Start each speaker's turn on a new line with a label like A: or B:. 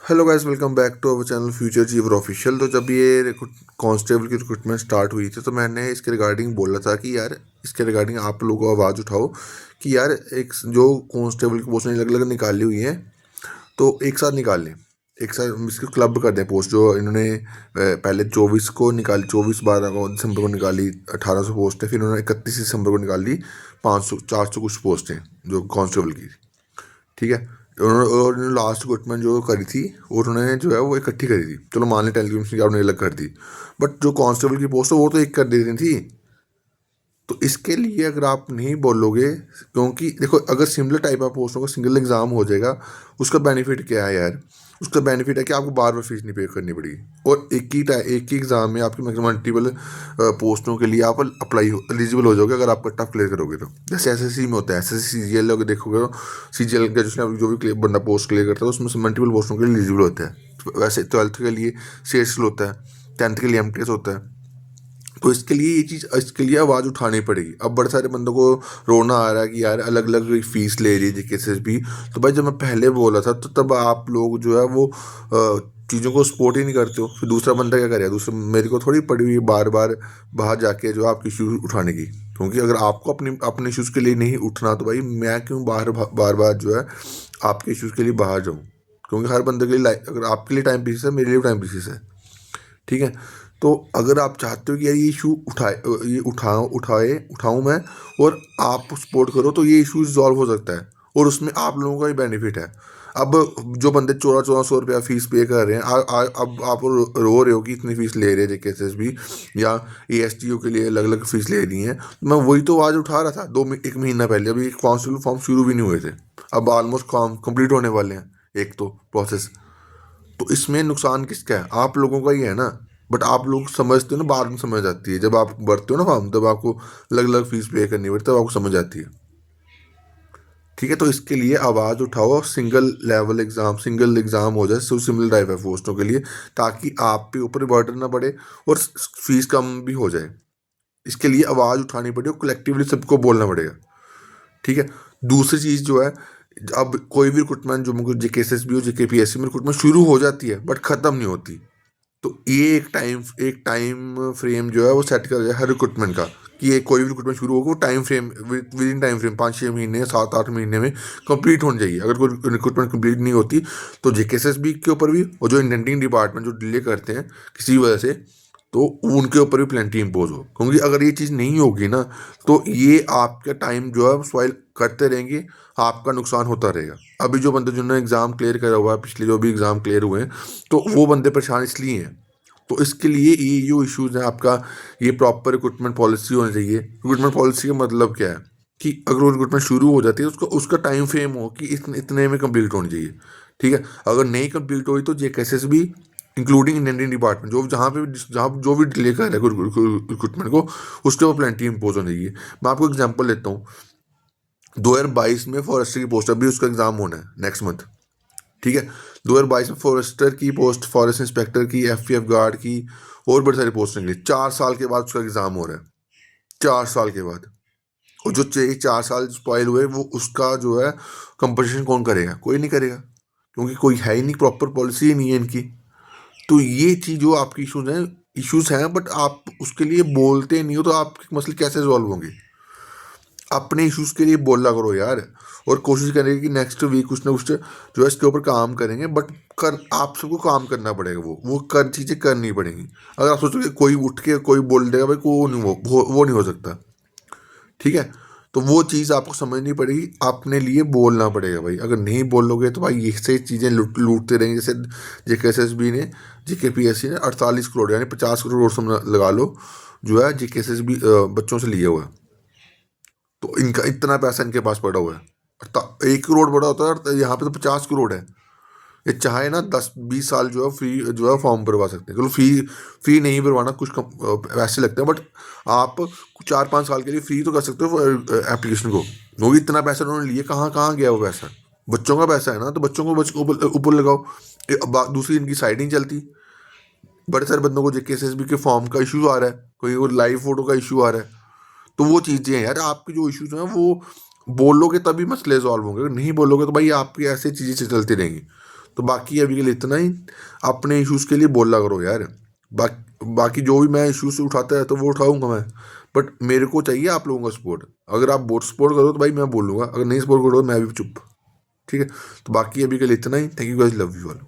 A: Hello guys, welcome back to our channel future Jeevar official. तो जब ये कांस्टेबल की रिक्रूटमेंट स्टार्ट हुई थी तो मैंने इसके रिगार्डिंग बोला था कि यार इसके रिगार्डिंग आप लोगों आवाज़ उठाओ कि यार एक जो कांस्टेबल की पोस्ट अलग अलग निकाली हुई हैं तो एक साथ निकाल लें। एक साथ इसको क्लब कर दें पोस्ट जो इन्होंने पहले 24 को निकाली, 24/12 को दिसंबर को निकाली 1800 पोस्ट है। फिर इन्होंने 31 दिसंबर को निकाली 500 400 कुछ पोस्ट हैं जो कांस्टेबल की। ठीक है। उन्होंने लास्ट रिक्रूटमेंट जो करी थी और उन्होंने जो है वो इकट्ठी करी थी। चलो मान लें टेलीकम्युनिकेशन की आपने अलग कर दी, बट जो कांस्टेबल की पोस्ट है वो तो एक कर देनी थी। तो इसके लिए अगर आप नहीं बोलोगे, क्योंकि देखो अगर सिमिलर टाइप ऑफ पोस्टों का सिंगल एग्जाम हो जाएगा, उसका बेनिफिट क्या है यार? उसका बेनिफिट है कि आपको बार बार फीस नहीं पे करनी पड़ेगी और एक ही एग्जाम में आपकी मल्टीपल पोस्टों के लिए आप अप्लाई एलिजिबल हो जाओगे अगर आप कट ऑफ क्लियर करोगे तो। जैसे एसएससी में होता है, एसएससी सीजीएल अगर देखोगे, सीजीएल ग्रेजुएशन जो भी बंदा पोस्ट क्लियर करता है उसमें मल्टीपल पोस्टों के लिए एलिजिबल होता है। वैसे 12th के लिए सीएसएल होता है, 10th के लिए एमटीएस होता है। तो इसके लिए आवाज़ उठानी पड़ेगी। अब बड़े सारे बंदों को रोना आ रहा है कि यार अलग अलग फीस ले रही है जेकेएसएस भी। तो भाई जब मैं पहले बोला था तो तब आप लोग जो है वो चीज़ों को सपोर्ट ही नहीं करते हो। फिर दूसरा बंदा क्या करेगा? दूसरा मेरे को थोड़ी पड़ी हुई बार बार बाहर जाके जो है आपकी इशू उठाने की। क्योंकि अगर आपको अपने इशूज़ के लिए नहीं उठना तो भाई मैं क्यों बार बार जो है आपके इशूज़ के लिए बाहर जाऊँ? क्योंकि हर बंदे के लिए अगर आपके लिए टाइम पीसेस है, मेरे लिए टाइम पीसेस है। ठीक है। तो अगर आप चाहते हो कि यार ये इशू उठाऊं मैं और आप सपोर्ट करो तो ये इशू रिजॉल्व हो सकता है और उसमें आप लोगों का ही बेनिफिट है। अब जो बंदे 1400 फीस पे कर रहे हैं, अब आप रो रहे हो कि इतनी फीस ले रहे हैं जेकेएसएस भी या एएसटीयू के लिए अलग अलग फीस ले रही हैं। मैं वही तो आवाज़ उठा रहा था एक महीना पहले। अभी काउंसिल फॉर्म शुरू भी नहीं हुए थे, अब ऑलमोस्ट कंप्लीट होने वाले हैं एक तो प्रोसेस। तो इसमें नुकसान किसका है? आप लोगों का ही है ना। बट आप लोग समझते हो ना, बाद में समझ आती है जब आप भरते हो ना फॉर्म, तब आपको अलग अलग फीस पे करनी पड़ती है, तब आपको समझ आती है। ठीक है। तो इसके लिए आवाज़ उठाओ, सिंगल एग्ज़ाम हो जाए सिमिलर टाइप है पोस्टों के लिए, ताकि आप पे ऊपर बर्डन ना पड़े और फीस कम भी हो जाए। इसके लिए आवाज़ उठानी पड़ेगी और कलेक्टिवली सबको बोलना पड़ेगा। ठीक है। दूसरी चीज़ जो है, अब कोई भी रिक्रूटमेंट जो जेकेएसएस भी हो, जेकेपीएससी में रिक्रूटमेंट शुरू हो जाती है बट ख़त्म नहीं होती। तो ये एक टाइम फ्रेम जो है वो सेट कर दिया हर रिक्रूटमेंट का कि ये कोई भी रिक्रूटमेंट शुरू होगा वो time frame with in time frame 5-6 महीने 7-8 महीने में कंप्लीट होनी चाहिए। अगर कोई रिक्रूटमेंट कंप्लीट नहीं होती तो जेकेएसएसबी के ऊपर भी और जो इंडेंटिंग डिपार्टमेंट जो डिले करते हैं किसी वजह से, तो उनके ऊपर भी पेनल्टी इम्पोज हो। क्योंकि अगर ये चीज़ नहीं होगी ना तो ये आपका टाइम जो है स्पॉइल करते रहेंगे, आपका नुकसान होता रहेगा। अभी जो बंदे जिन्होंने एग्ज़ाम क्लियर करा हुआ है, पिछले जो भी एग्ज़ाम क्लियर हुए हैं, तो वो बंदे परेशान इसलिए हैं। तो इसके लिए ये जो इश्यूज़ हैं आपका, ये प्रॉपर रिक्रूटमेंट पॉलिसी होनी चाहिए। रिक्रूटमेंट पॉलिसी का मतलब क्या है कि अगर वो रिक्रूटमेंट शुरू हो जाती है उसका उसका टाइम फ्रेम हो कि इतने में कंप्लीट होनी चाहिए। ठीक है। अगर नहीं कंप्लीट हुई तो जे केसेस भी इंक्लूडिंग इंडियन डिपार्टमेंट जो जहाँ जो भी डिले कर रहा है रिक्रूटमेंट को, उसके ऊपर पेनल्टी इम्पोज होनी चाहिए। मैं आपको एग्जाम्पल देता हूँ। 2022 में फॉरेस्टर की पोस्ट, अभी उसका एग्जाम होना है नेक्स्ट मंथ। ठीक है। 2022 में फॉरेस्टर की पोस्ट, फॉरेस्ट इंस्पेक्टर की, एफपीएफ गार्ड की और बड़ी सारी पोस्ट निकली। 4 साल के बाद उसका एग्जाम हो रहा है, 4 साल के बाद। और जो 4 साल स्पॉइल हुए वो उसका जो है कंपनसेशन कौन करेगा? कोई नहीं करेगा, क्योंकि कोई है ही नहीं, प्रॉपर पॉलिसी ही नहीं है इनकी। तो ये चीज़ जो आपकी इश्यूज हैं बट आप उसके लिए बोलते नहीं हो तो आपके मसले कैसे सॉल्व होंगे? अपने इश्यूज के लिए बोला करो यार। और कोशिश करेंगे कि नेक्स्ट वीक कुछ ना कुछ जो है इसके ऊपर काम करेंगे। बट कर आप सबको काम करना पड़ेगा, वो कर चीज़ें करनी पड़ेंगी। अगर आप सोचोगे कोई उठ के कोई बोल देगा भाई को नहीं, वो नहीं हो सकता। ठीक है। तो वो चीज़ आपको समझनी पड़ेगी, अपने लिए बोलना पड़ेगा भाई। अगर नहीं बोलोगे तो भाई ये से चीज़ें लूटते रहेंगे। जैसे जेकेएसएसबी ने, जेकेपीएससी ने 48 करोड़ यानी 50 करोड़ समझ लगा लो जो है जेकेएसएसबी बच्चों से लिया हुआ है। तो इनका इतना पैसा इनके पास पड़ा हुआ है। 1 करोड़ बड़ा होता है और यहाँ पे तो 50 करोड़ है। ये चाहे ना 10-20 साल जो है फ्री जो है फॉर्म भरवा सकते हैं। चलो फी नहीं भरवाना, कुछ पैसे लगते हैं, बट आप 4-5 साल के लिए फ्री तो कर सकते हो एप्लीकेशन को। वो इतना पैसा उन्होंने लिए, कहाँ कहाँ गया वो पैसा? बच्चों का पैसा है ना, तो बच्चों को ऊपर लगाओ। दूसरी इनकी साइड नहीं चलती। बड़े सारे बंदों को जेकेएसएसबी के फॉर्म का इशू आ रहा है, कोई वो लाइव फोटो का इशू आ रहा है। तो वो चीज़ें हैं यार, आपके जो इश्यूज हैं वो बोलोगे तभी मसले सॉल्व होंगे। अगर नहीं बोलोगे तो भाई आपकी ऐसे चीज़ें चलती रहेंगी। तो बाकी अभी के लिए इतना ही। अपने इश्यूज़ के लिए बोला करो यार। बाकी जो भी मैं इश्यूज उठाता है तो वो उठाऊंगा मैं। बट मेरे को चाहिए आप लोगों का सपोर्ट। अगर आप वोट सपोर्ट करो तो भाई मैं बोलूँगा, अगर नहीं सपोर्ट करो तो मैं भी चुप। ठीक है। तो बाकी अभी के लिए इतना ही। Thank you guys, love you all.